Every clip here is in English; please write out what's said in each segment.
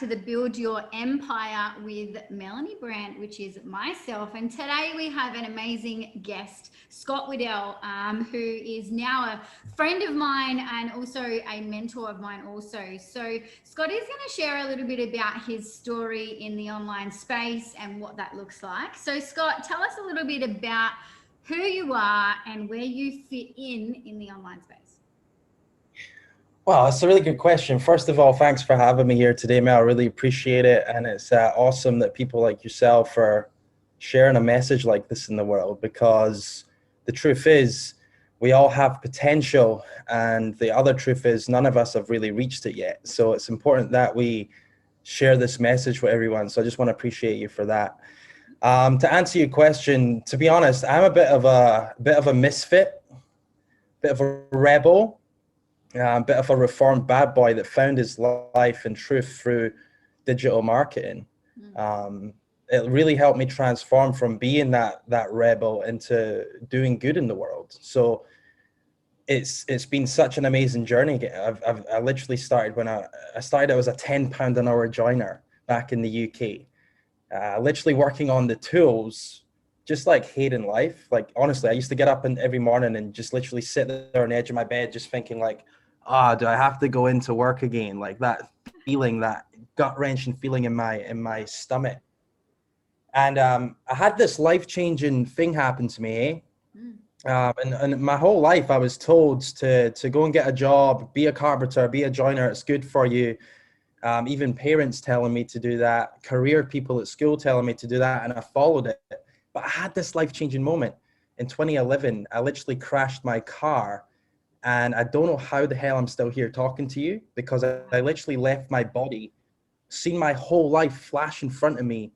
to the Build Your Empire with Melanie Brandt, which is myself. And today we have an amazing guest, Scott Weddell, who is now a friend of mine and also a mentor of mine also. So Scott is going to share a little bit about his story in the online space and what that looks like. So Scott, tell us a little bit about who you are and where you fit in the online space. Well, that's a really good question. First of all, thanks for having me here today, Mel. I really appreciate it. And it's awesome that people like yourself are sharing a message like this in the world, because the truth is we all have potential, and the other truth is none of us have really reached it yet. So it's important that we share this message with everyone. So I just want to appreciate you for that. To answer your question, to be honest, I'm a bit of a misfit, bit of a rebel. A bit of a reformed bad boy that found his life and truth through digital marketing. It really helped me transform from being that rebel into doing good in the world. So it's been such an amazing journey. I literally started when I started. I was a £10 an hour joiner back in the UK, literally working on the tools, just like hating life. Like, honestly, I used to get up every morning and just literally sit there on the edge of my bed, just thinking like, do I have to go into work again? Like that feeling, that gut-wrenching feeling in my stomach. And I had this life-changing thing happen to me. And my whole life I was told to go and get a job, be a carpenter, be a joiner. It's good for you. Even parents telling me to do that, career people at school telling me to do that, and I followed it. But I had this life-changing moment. In 2011, I literally crashed my car. And I don't know how the hell I'm still here talking to you, because I literally left my body, seen my whole life flash in front of me,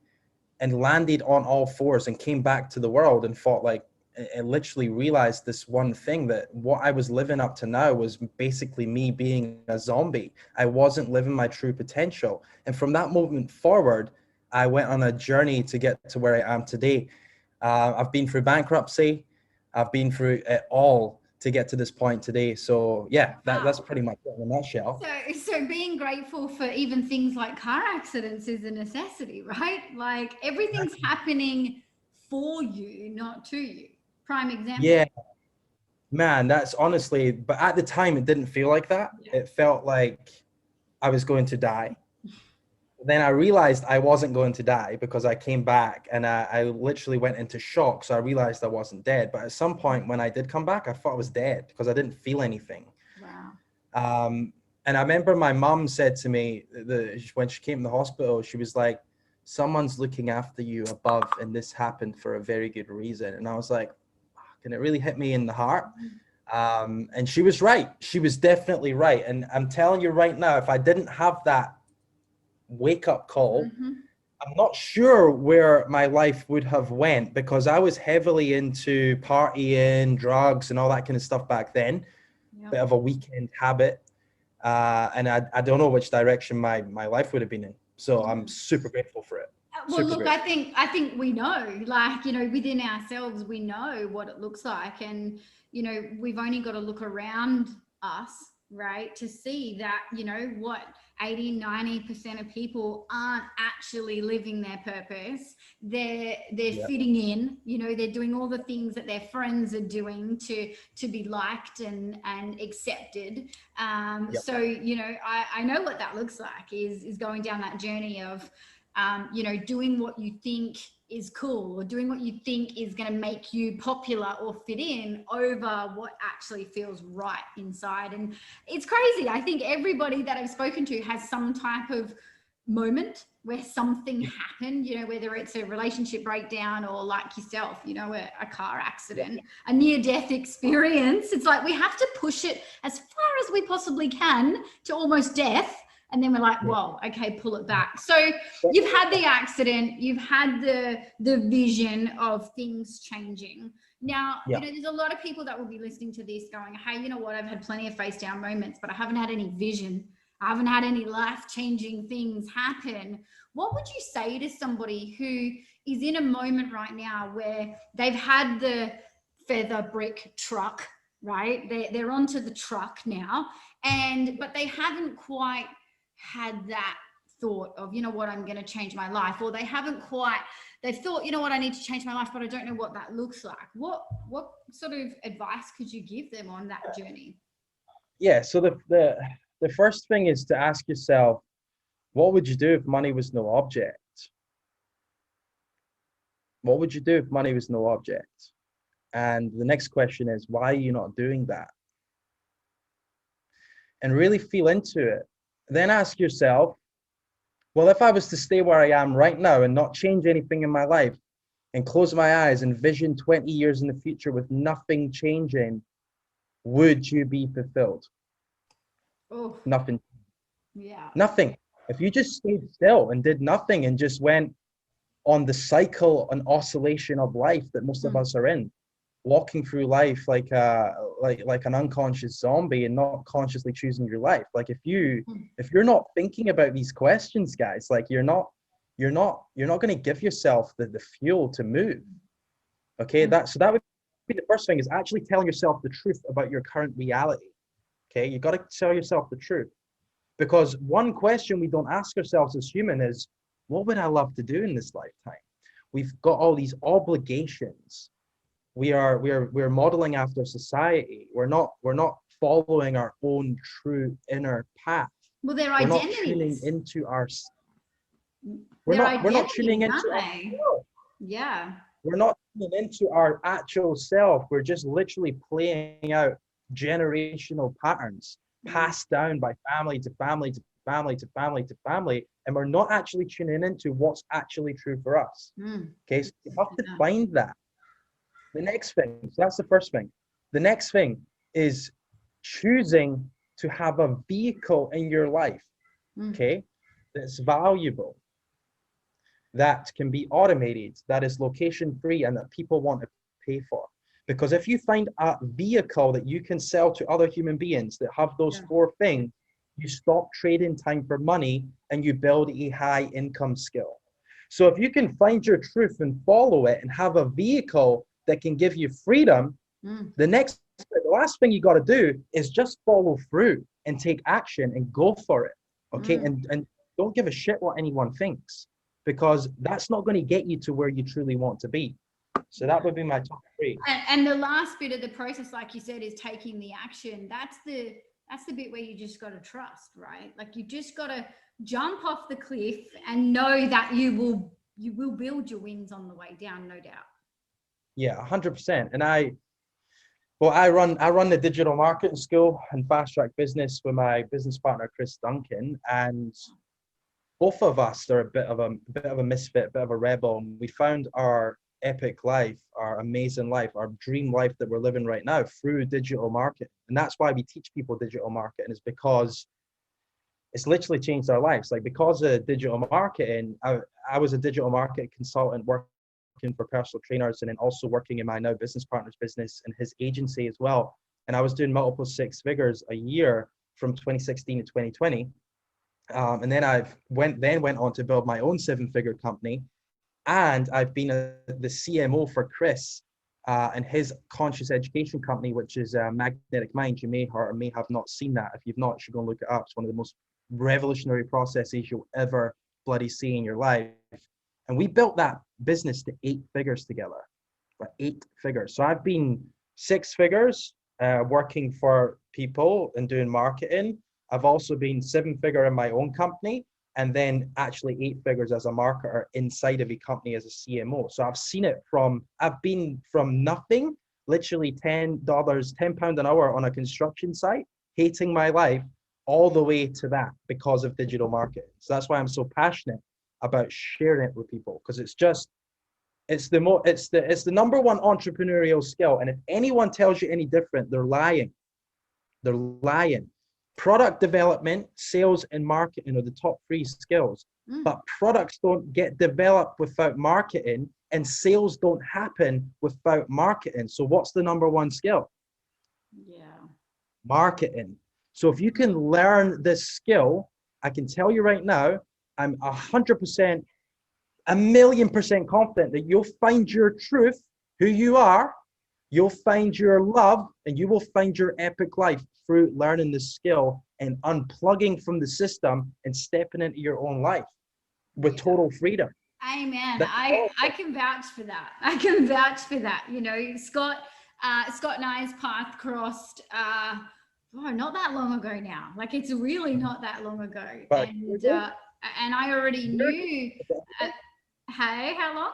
and landed on all fours and came back to the world and thought, like, I literally realized this one thing, that what I was living up to now was basically me being a zombie. I wasn't living my true potential. And from that moment forward, I went on a journey to get to where I am today. I've been through bankruptcy. I've been through it all to get to this point today. So yeah, that's pretty much it in a nutshell. So being grateful for even things like car accidents is a necessity, right? Like everything's happening for you, not to you. Prime example. Yeah, man, that's honestly, but at the time it didn't feel like that. Yeah. It felt like I was going to die. Then I realized I wasn't going to die, because I came back and I literally went into shock. So I realized I wasn't dead. But at some point when I did come back, I thought I was dead because I didn't feel anything. Wow. And I remember my mom said to me when she came to the hospital, she was like, someone's looking after you above, and this happened for a very good reason. And I was like, can it really hit me in the heart? And she was right. She was definitely right. And I'm telling you right now, if I didn't have that wake-up call, I'm not sure where my life would have went, because I was heavily into partying, drugs, and all that kind of stuff back then. Bit of a weekend habit. And I don't know which direction my life would have been in. So I'm super grateful for it. Well, look, I think we know, like, you know, within ourselves, we know what it looks like. And, you know, we've only got to look around us, right, to see that, you know, what 80-90% of people aren't actually living their purpose. They're fitting in, you know, they're doing all the things that their friends are doing to be liked and accepted. So, you know, I know what that looks like, is going down that journey of, you know, doing what you think is cool, or doing what you think is going to make you popular or fit in, over what actually feels right inside. And it's crazy. I think everybody that I've spoken to has some type of moment where something happened, you know, whether it's a relationship breakdown or, like yourself, you know, a car accident, a near-death experience. It's like we have to push it as far as we possibly can to almost death. And then we're like, whoa, okay, pull it back. So you've had the accident, you've had the vision of things changing. Now, you know, there's a lot of people that will be listening to this going, hey, you know what, I've had plenty of face down moments, but I haven't had any vision. I haven't had any life-changing things happen. What would you say to somebody who is in a moment right now where they've had the feather brick truck, right? They're onto the truck now, but they haven't quite had that thought of, you know what, I'm going to change my life, or they haven't quite, they've thought, you know what, I need to change my life, but I don't know what that looks like. What sort of advice could you give them on that journey? Yeah, so the first thing is to ask yourself, what would you do if money was no object? What would you do if money was no object? And the next question is, why are you not doing that? And really feel into it. Then ask yourself, well, if I was to stay where I am right now and not change anything in my life and close my eyes and vision 20 years in the future with nothing changing, would you be fulfilled? Oh, Nothing. yeah. Nothing. If you just stayed still and did nothing and just went on the cycle and oscillation of life that most of us are in, walking through life like an unconscious zombie and not consciously choosing your life. Like if you're not thinking about these questions, guys, like you're not going to give yourself the fuel to move. Okay, that would be the first thing, is actually telling yourself the truth about your current reality. Okay, you got to tell yourself the truth, because one question we don't ask ourselves as human is, what would I love to do in this lifetime? We've got all these obligations. We're modeling after society. We're not following our own true inner path. Well, their We're not identities. tuning into our. We're not tuning into aren't our they? self. Yeah. We're not tuning into our actual self. We're just literally playing out generational patterns passed down by family to family to family to family to family, and we're not actually tuning into what's actually true for us. Okay, so you have to find that. The next thing, so that's the first thing. The next thing is choosing to have a vehicle in your life, okay, that's valuable, that can be automated, that is location free, and that people want to pay for. Because if you find a vehicle that you can sell to other human beings that have those four things, you stop trading time for money and you build a high income skill. So if you can find your truth and follow it and have a vehicle that can give you freedom, the last thing you got to do is just follow through and take action and go for it. Okay. And don't give a shit what anyone thinks, because that's not going to get you to where you truly want to be. So that would be my top three. And the last bit of the process, like you said, is taking the action. That's the bit where you just got to trust, right? Like you just got to jump off the cliff and know that you will build your wings on the way down, no doubt. Yeah, 100%. And I run the digital marketing school and fast track business with my business partner Chris Duncan, and both of us are a bit of a misfit, a bit of a rebel. And we found our epic life, our amazing life, our dream life that we're living right now through digital marketing. And that's why we teach people digital marketing, is because it's literally changed our lives. Like, because of digital marketing, I was a digital marketing consultant working for personal trainers, and then also working in my now business partner's business and his agency as well. And I was doing multiple six figures a year from 2016 to 2020. And then I went on to build my own 7-figure company. And I've been the CMO for Chris and his conscious education company, which is Magnetic Mind. You may or may have not seen that. If you've not, you should go and look it up. It's one of the most revolutionary processes you'll ever bloody see in your life. And we built that business to 8 figures together, but 8 figures. So I've been 6 figures working for people and doing marketing. I've also been 7-figure in my own company, and then actually 8 figures as a marketer inside of a company as a CMO. So I've been from nothing, literally £10 an hour on a construction site, hating my life, all the way to that because of digital marketing. So that's why I'm so passionate about sharing it with people, because it's the number one entrepreneurial skill. And if anyone tells you any different, they're lying. They're lying. Product development, sales, and marketing are the top 3 skills, but products don't get developed without marketing, and sales don't happen without marketing. So what's the number 1 skill? Marketing. So if you can learn this skill, I can tell you right now, I'm 100%, 1,000,000% confident that you'll find your truth, who you are, you'll find your love, and you will find your epic life through learning this skill and unplugging from the system and stepping into your own life with total freedom. Amen. That's I can vouch for that. I can vouch for that. You know, Scott and I's path crossed not that long ago now. Like, it's really not that long ago. about And I already knew hey, how long?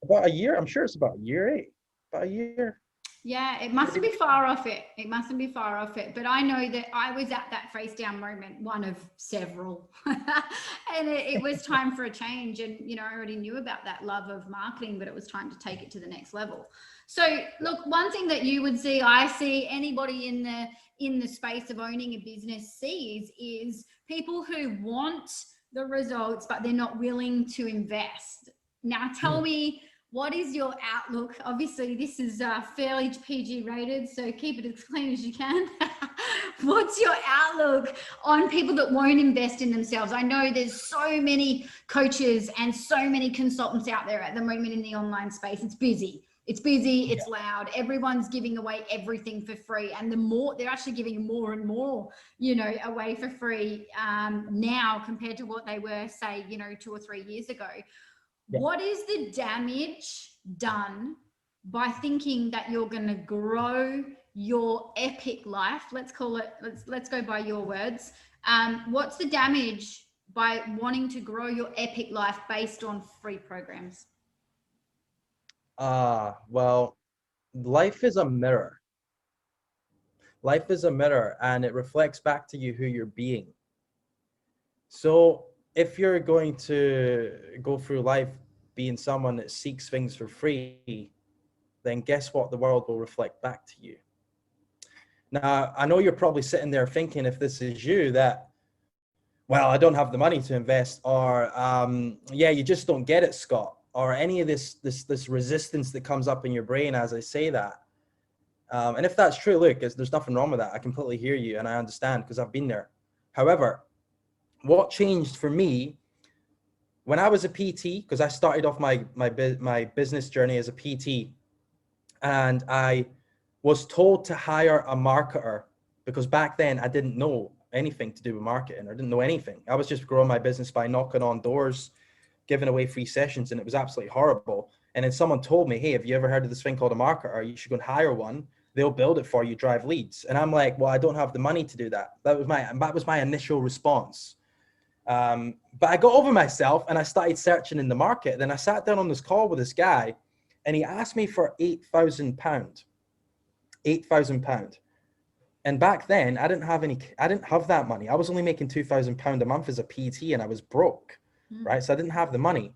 about a year. I'm sure it's about a year, about a year. Yeah, it mustn't be far off it. It mustn't be far off it. But I know that I was at that face down moment, one of several. And it was time for a change. And, you know, I already knew about that love of marketing, but it was time to take it to the next level. So look, one thing that you would see, I see anybody in the space of owning a business sees, is people who want the results, but they're not willing to invest. Now tell me, what is your outlook? Obviously, this is fairly PG rated, so keep it as clean as you can. What's your outlook on people that won't invest in themselves? I know there's so many coaches and so many consultants out there at the moment in the online space. It's busy. It's loud. Everyone's giving away everything for free. And the more, they're actually giving more and more, you know, away for free now compared to what they were, say, you know, 2 or 3 years ago. Yeah. What is the damage done by thinking that you're going to grow your epic life? Let's call it, let's go by your words. What's the damage by wanting to grow your epic life based on free programs? Well, life is a mirror. Life is a mirror, and it reflects back to you who you're being. So if you're going to go through life being someone that seeks things for free, then guess what? The world will reflect back to you. Now, I know you're probably sitting there thinking, if this is you, that, well, I don't have the money to invest, or yeah, you just don't get it, Scott, or any of this resistance that comes up in your brain as I say that. And if that's true, look, there's nothing wrong with that. I completely hear you and I understand, because I've been there. However, what changed for me when I was a PT, because I started off my business journey as a PT, and I was told to hire a marketer, because back then I didn't know anything to do with marketing. I didn't know anything. I was just growing my business by knocking on doors, giving away free sessions, and it was absolutely horrible. And then someone told me, hey, have you ever heard of this thing called a marketer? You should go and hire one. They'll build it for you, drive leads. And I'm like, well, I don't have the money to do that. That was my initial response. But I got over myself and I started searching in the market. Then I sat down on this call with this guy, and he asked me for £8,000. £8,000. And back then I didn't have that money. I was only making £2,000 a month as a PT, and I was broke, right? So I didn't have the money.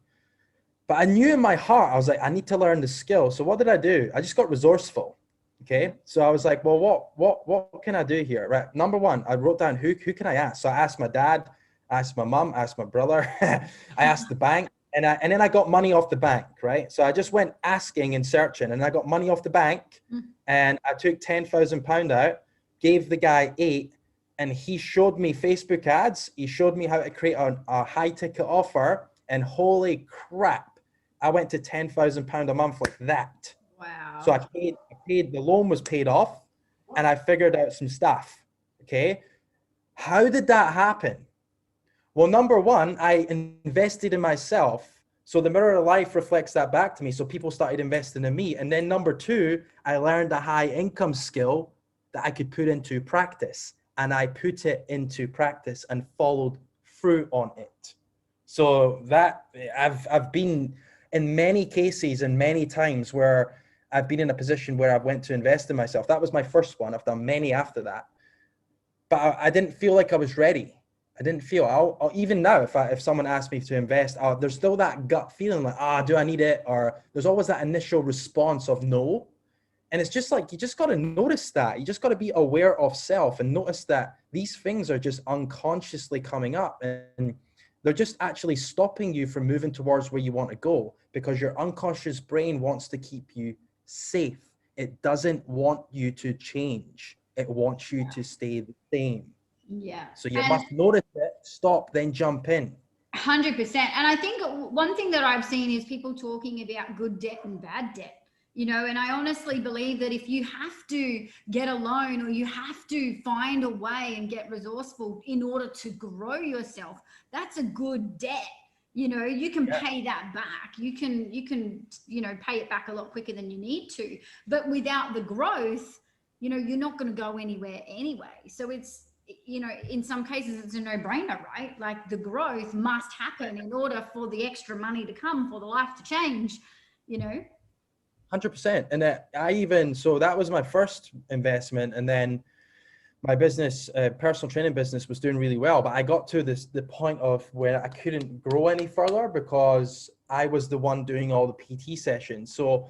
But I knew in my heart, I was like, I need to learn the skill. So what did I do? I just got resourceful. Okay. So I was like, well, what can I do here? Right. Number one, I wrote down who can I ask? So I asked my dad, I asked my mom, I asked my brother, I asked the bank, and then I got money off the bank. Right. So I just went asking and searching, and I got money off the bank, and I took £10,000 out, gave the guy 8, and he showed me Facebook ads. He showed me how to create a high ticket offer, and holy crap, I went to £10,000 a month like that. Wow. So I paid, the loan was paid off, and I figured out some stuff. Okay. How did that happen? Well, number one, I invested in myself. So the mirror of life reflects that back to me. So people started investing in me. And then number two, I learned a high income skill that I could put into practice, and I put it into practice and followed through on it. So that I've been in many cases and many times where I've been in a position where I went to invest in myself. That was my first one. I've done many after that, but I didn't feel like I was ready. I didn't feel, I'll even now, if someone asked me to invest, there's still that gut feeling like, do I need it? Or there's always that initial response of no. And it's just like, you just got to notice that. You just got to be aware of self and notice that these things are just unconsciously coming up, and they're just actually stopping you from moving towards where you want to go, because your unconscious brain wants to keep you safe. It doesn't want you to change. It wants you to stay the same. Yeah. So you must notice it, stop, then jump in. 100%. And I think one thing that I've seen is people talking about good debt and bad debt. you know, and I honestly believe that if you have to get a loan or you have to find a way and get resourceful in order to grow yourself, that's a good debt. You know, you can Yeah. pay that back. You can, you know, pay it back a lot quicker than you need to. But without the growth, you know, you're not going to go anywhere anyway. So it's, you know, in some cases it's a no-brainer, right? Like the growth must happen in order for the extra money to come, for the life to change, you know. 100%. And so that was my first investment. And then my business, personal training business, was doing really well. But I got to the point of where I couldn't grow any further because I was the one doing all the PT sessions. So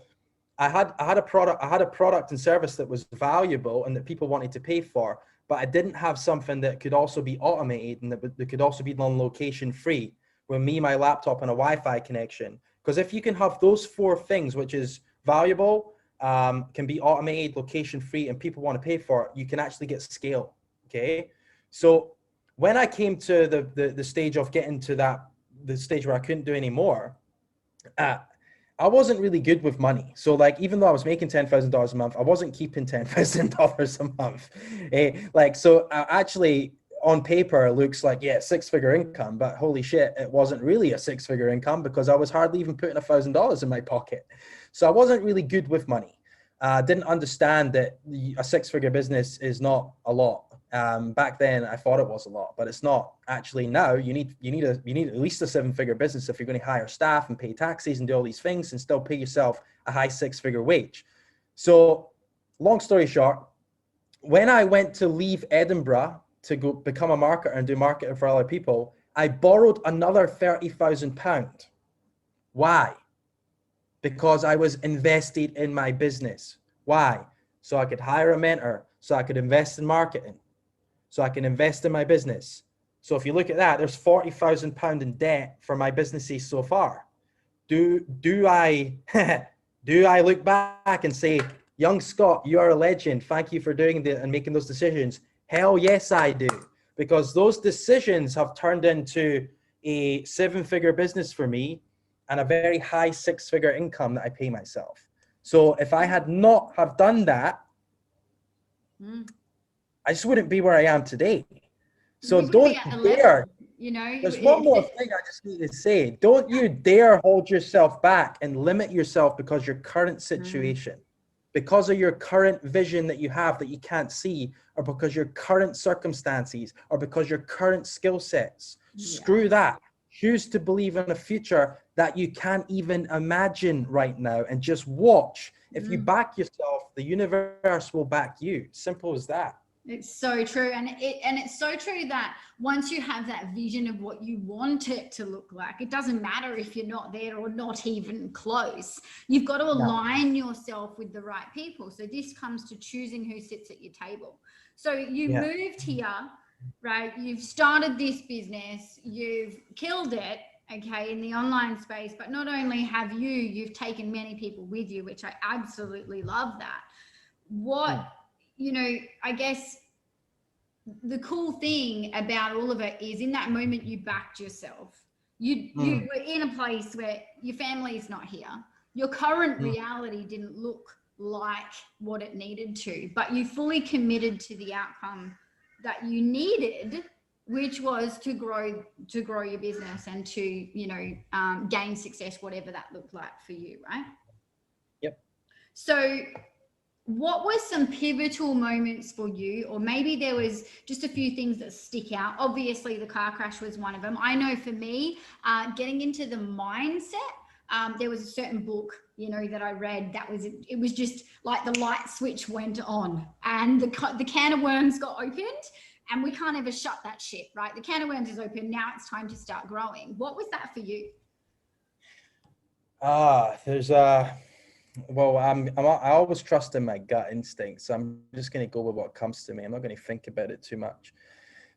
I had a product and service that was valuable and that people wanted to pay for, but I didn't have something that could also be automated and that could also be on location free with me, my laptop, and a Wi-Fi connection. Because if you can have those four things, which is valuable, can be automated, location free, and people want to pay for it, you can actually get scale. Okay. So when I came to the stage of getting to the stage where I couldn't do any more, I wasn't really good with money. So like, even though I was making $10,000 a month, I wasn't keeping $10,000 a month. So actually on paper, it looks like, yeah, six-figure income, but holy shit, it wasn't really a six-figure income because I was hardly even putting $1,000 in my pocket. So I wasn't really good with money. Didn't understand that a six-figure business is not a lot. Back then I thought it was a lot, but it's not actually now. You need at least a seven-figure business if you're going to hire staff and pay taxes and do all these things and still pay yourself a high six-figure wage. So long story short, when I went to leave Edinburgh to go become a marketer and do marketing for other people, I borrowed another £30,000. Why? Because I was invested in my business. Why? So I could hire a mentor, so I could invest in marketing, so I can invest in my business. So if you look at that, there's £40,000 in debt for my businesses so far. Do I do I look back and say, young Scott, you are a legend. Thank you for doing that and making those decisions? Hell yes, I do. Because those decisions have turned into a seven-figure business for me and a very high six-figure income that I pay myself. So if I had not have done that, I just wouldn't be where I am today. So don't dare. You know, There's one more thing I just need to say. Don't you dare hold yourself back and limit yourself because your current situation, because of your current vision that you have that you can't see, or because your current circumstances, or because your current skill sets. Screw that. Choose to believe in a future that you can't even imagine right now and just watch. If you back yourself, the universe will back you. Simple as that. It's so true. And it's so true that once you have that vision of what you want it to look like, it doesn't matter if you're not there or not even close. You've got to align yourself with the right people. So this comes to choosing who sits at your table. So you moved here, right? You've started this business, you've killed it, okay, in the online space. But not only have you've taken many people with you, which I absolutely love that. You know, I guess the cool thing about all of it is in that moment you backed yourself. You were in a place where your family is not here. Your current reality didn't look like what it needed to, but you fully committed to the outcome that you needed, which was to grow your business and to, you know, gain success, whatever that looked like for you, right? Yep. So what were some pivotal moments for you? Or maybe there was just a few things that stick out. Obviously, the car crash was one of them. I know for me, getting into the mindset, there was a certain book, you know, that I read it was just like the light switch went on and the can of worms got opened and we can't ever shut that shit, right? The can of worms is open. Now it's time to start growing. What was that for you? Well, I always trust in my gut instinct, so I'm just going to go with what comes to me. I'm not going to think about it too much.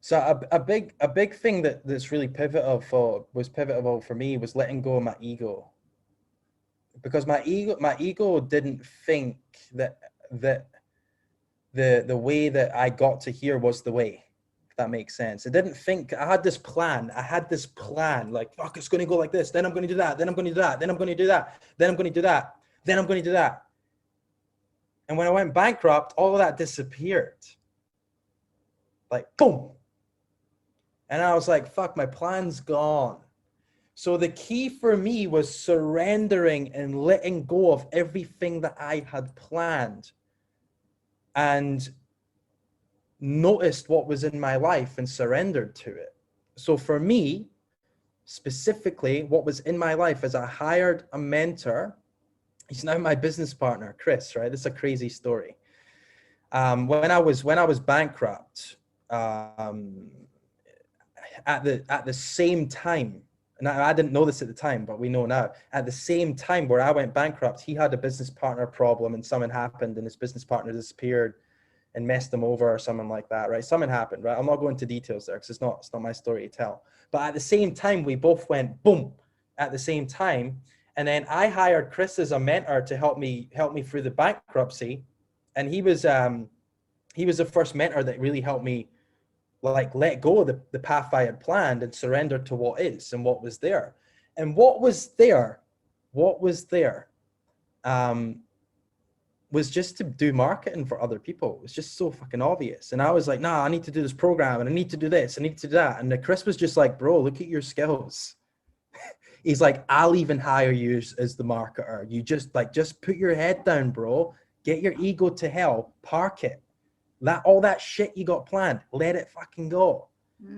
So a big thing that's really pivotal for me was letting go of my ego, because my ego didn't think that the way that I got to here was the way. If that makes sense. It didn't think. I had this plan, like, fuck, it's going to go like this, then I'm going to do that, then I'm going to do that, then I'm going to do that, then I'm going to do that, then I'm going to do that. And when I went bankrupt, all of that disappeared. Like, boom. And I was like, fuck, my plan's gone. So the key for me was surrendering and letting go of everything that I had planned, and noticed what was in my life and surrendered to it. So for me, specifically, what was in my life is I hired a mentor. He's now my business partner, Chris, right? This is a crazy story. When I was bankrupt, at the same time, and I didn't know this at the time, but we know now, at the same time where I went bankrupt, he had a business partner problem and something happened and his business partner disappeared and messed him over or something like that, right? Something happened, right? I'm not going into details there because it's not my story to tell. But at the same time, we both went boom at the same time. And then I hired Chris as a mentor to help me through the bankruptcy. And he was the first mentor that really helped me like let go of the path I had planned and surrender to what is and what was there. And what was there was just to do marketing for other people. It was just so fucking obvious. And I was like, nah, I need to do this program and I need to do this, I need to do that. And Chris was just like, bro, look at your skills. He's like, I'll even hire you as the marketer. You just put your head down, bro. Get your ego to hell, park it. All that shit you got planned, let it fucking go.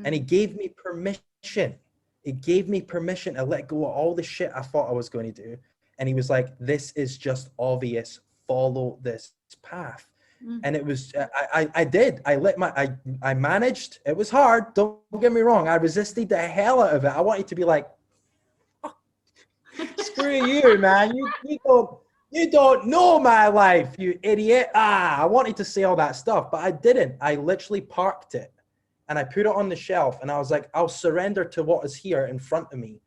And he gave me permission. It gave me permission to let go of all the shit I thought I was going to do. And he was like, this is just obvious. Follow this path. And it was, I did. I managed. It was hard. Don't get me wrong. I resisted the hell out of it. I wanted to be like, oh, screw you, man. You don't know my life, you idiot. I wanted to say all that stuff, but I didn't. I literally parked it and I put it on the shelf and I was like, I'll surrender to what is here in front of me.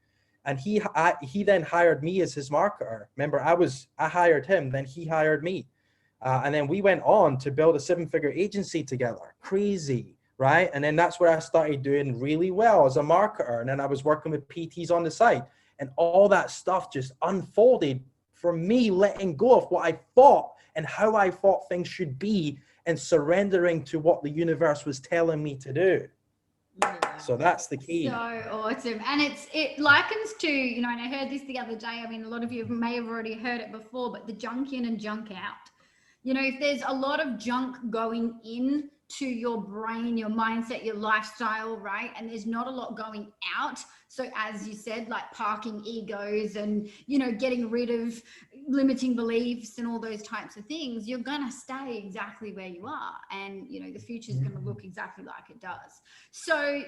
And he then hired me as his marketer. Remember, I hired him, then he hired me. And then we went on to build a 7-figure agency together. Crazy, right? And then that's where I started doing really well as a marketer. And then I was working with PTs on the side and all that stuff just unfolded from me letting go of what I thought and how I thought things should be and surrendering to what the universe was telling me to do. Yeah. So that's the key. So awesome. And it likens to, and I heard this the other day. I mean, a lot of you may have already heard it before, but the junk in and junk out. If there's a lot of junk going in to your brain, your mindset, your lifestyle, right? And there's not a lot going out. So as you said, like parking egos and, getting rid of limiting beliefs and all those types of things, you're going to stay exactly where you are. And, the future is going to look exactly like it does. So,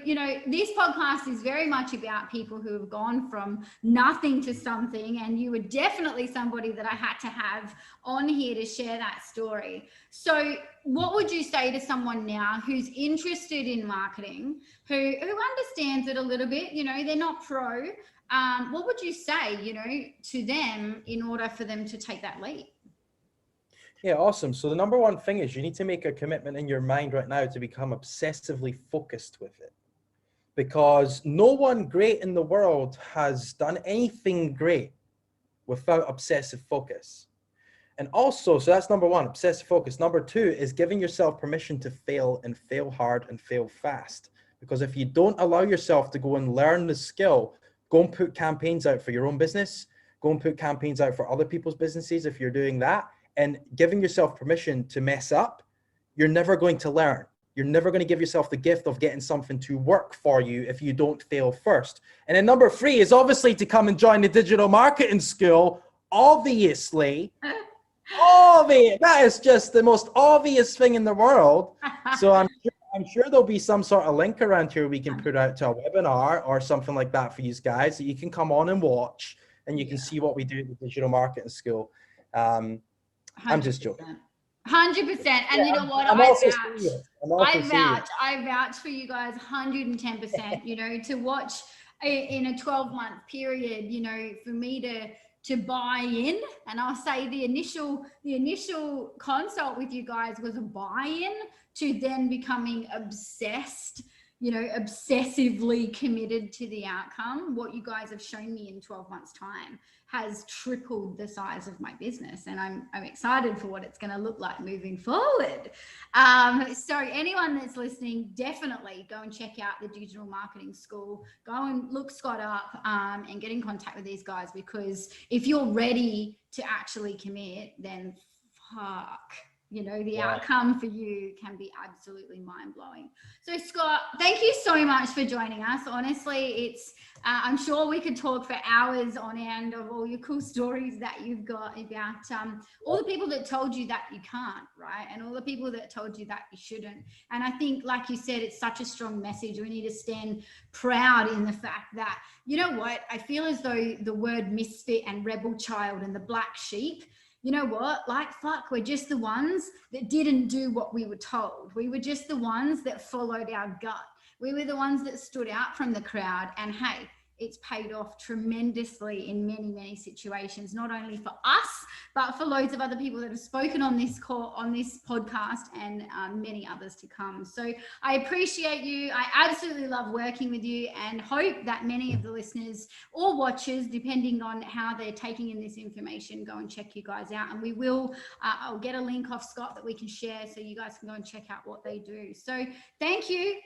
this podcast is very much about people who have gone from nothing to something. And you were definitely somebody that I had to have on here to share that story. So what would you say to someone now who's interested in marketing, who understands it a little bit, they're not pro, what would you say, to them in order for them to take that leap? Yeah, awesome. So the number one thing is you need to make a commitment in your mind right now to become obsessively focused with it. Because no one great in the world has done anything great without obsessive focus. And also, so that's number one, obsessive focus. Number two is giving yourself permission to fail and fail hard and fail fast. Because if you don't allow yourself to go and learn the skill, go and put campaigns out for your own business, go and put campaigns out for other people's businesses if you're doing that, and giving yourself permission to mess up, you're never going to learn. You're never going to give yourself the gift of getting something to work for you if you don't fail first. And then number three is obviously to come and join the digital marketing school, obviously. Obvious. That is just the most obvious thing in the world. So I'm sure there'll be some sort of link around here we can put out to a webinar or something like that for you guys that you can come on and watch and you can see what we do at the digital marketing school. I'm just joking. 100%. And you know what? I vouch for you guys 110%, to watch in a 12-month period, for me to buy in. And I'll say the initial consult with you guys was a buy-in to then becoming obsessed, obsessively committed to the outcome. What you guys have shown me in 12 months time has tripled the size of my business, and I'm excited for what it's going to look like moving forward. So anyone that's listening, definitely go and check out the Digital Marketing School. Go and look Scott up, and get in contact with these guys, because if you're ready to actually commit, then fuck, you know, the outcome for you can be absolutely mind-blowing. So Scott, thank you so much for joining us. Honestly, it's I'm sure we could talk for hours on end of all your cool stories that you've got about all the people that told you that you can't, right? And all the people that told you that you shouldn't. And I think, like you said, it's such a strong message. We need to stand proud in the fact that, you know what, I feel as though the word misfit and rebel child and the black sheep, you know what, like, fuck, we're just the ones that didn't do what we were told. We were just the ones that followed our gut. We were the ones that stood out from the crowd, and hey, it's paid off tremendously in many, many situations, not only for us, but for loads of other people that have spoken on this call, on this podcast, and many others to come. So I appreciate you. I absolutely love working with you, and hope that many of the listeners or watchers, depending on how they're taking in this information, go and check you guys out. And we will, I'll get a link off Scott that we can share, so you guys can go and check out what they do. So thank you.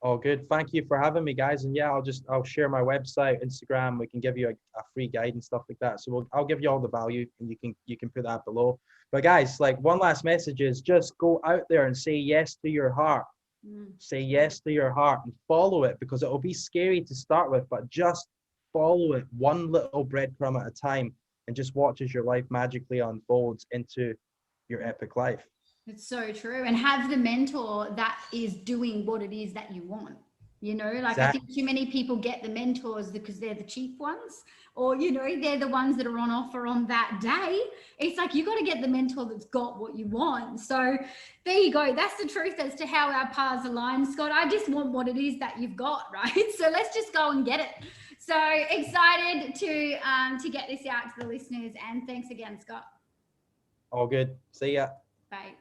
Oh, good. Thank you for having me, guys. And yeah, I'll share my website, Instagram. We can give you a free guide and stuff like that. So I'll give you all the value, and you can put that below. But guys, like, one last message is just go out there and say yes to your heart. Say yes to your heart and follow it, because it will be scary to start with, but just follow it one little breadcrumb at a time, and just watch as your life magically unfolds into your epic life. It's so true. And have the mentor that is doing what it is that you want. You know, like, exactly. I think too many people get the mentors because they're the cheap ones, or, you know, they're the ones that are on offer on that day. It's like, you got to get the mentor that's got what you want. So there you go. That's the truth as to how our paths align, Scott. I just want what it is that you've got, right? So let's just go and get it. So excited to get this out to the listeners. And thanks again, Scott. All good. See ya. Bye.